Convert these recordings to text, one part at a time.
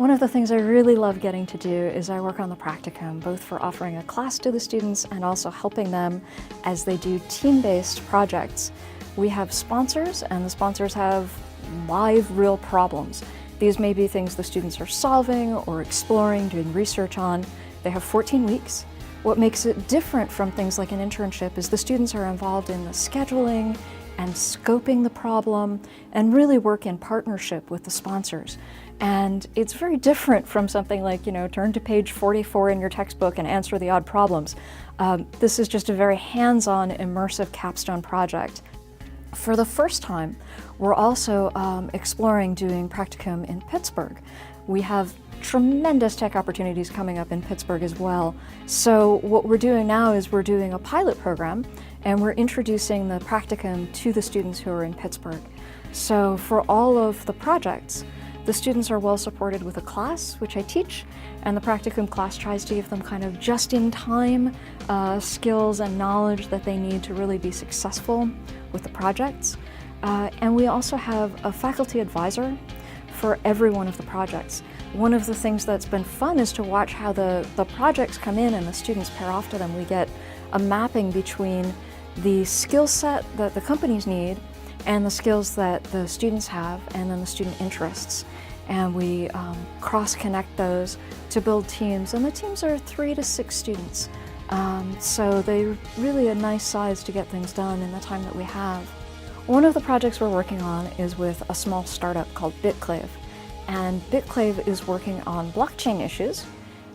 One of the things I really love getting to do is I work on the Practicum, both for offering a class to the students and also helping them as they do team-based projects. We have sponsors, and the sponsors have live, real problems. These may be things the students are solving or exploring, doing research on. They have 14 weeks. What makes it different from things like an internship is the students are involved in the scheduling and scoping the problem and really work in partnership with the sponsors. And it's very different from something like, turn to page 44 in your textbook and answer the odd problems. This is just a very hands-on, immersive capstone project. For the first time, we're also exploring doing Practicum in Pittsburgh. We have tremendous tech opportunities coming up in Pittsburgh as well. So what we're doing now is we're doing a pilot program, and we're introducing the Practicum to the students who are in Pittsburgh. So for all of the projects, the students are well supported with a class, which I teach, and the Practicum class tries to give them kind of just-in-time skills and knowledge that they need to really be successful with the projects. And we also have a faculty advisor for every one of the projects. One of the things that's been fun is to watch how the projects come in and the students pair off to them. We get a mapping between the skill set that the companies need and the skills that the students have, and then the student interests. And we cross-connect those to build teams, and the teams are 3 to 6 students. So they're really a nice size to get things done in the time that we have. One of the projects we're working on is with a small startup called Bicoastal. And Bicoastal is working on blockchain issues,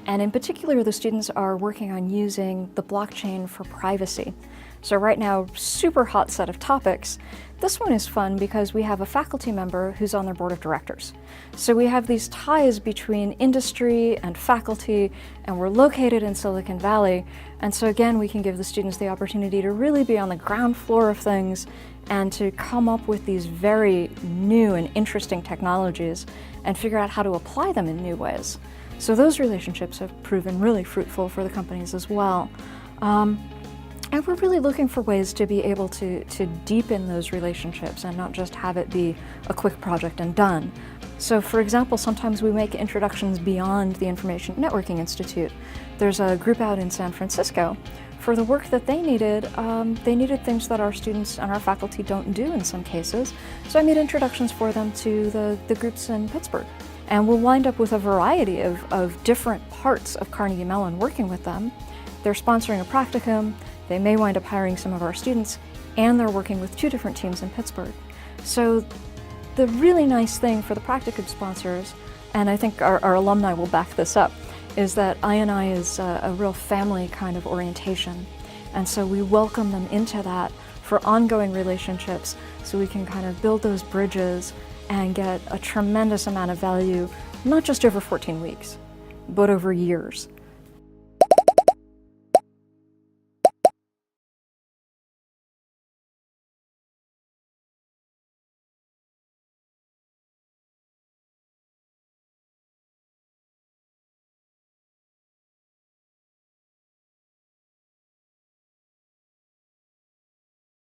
and in particular the students are working on using the blockchain for privacy. So right now, super hot set of topics. This one is fun because we have a faculty member who's on their board of directors. So we have these ties between industry and faculty, and we're located in Silicon Valley. And so again, we can give the students the opportunity to really be on the ground floor of things and to come up with these very new and interesting technologies and figure out how to apply them in new ways. So those relationships have proven really fruitful for the companies as well. And we're really looking for ways to be able to deepen those relationships and not just have it be a quick project and done. So for example, sometimes we make introductions beyond the Information Networking Institute. There's a group out in San Francisco. For the work that they needed things that our students and our faculty don't do in some cases. So I made introductions for them to the groups in Pittsburgh. And we'll wind up with a variety of different parts of Carnegie Mellon working with them. They're sponsoring a Practicum. They may wind up hiring some of our students, and they're working with 2 different teams in Pittsburgh. So the really nice thing for the Practicum sponsors, and I think our alumni will back this up, is that I&I is a real family kind of orientation. And so we welcome them into that for ongoing relationships so we can kind of build those bridges and get a tremendous amount of value, not just over 14 weeks, but over years.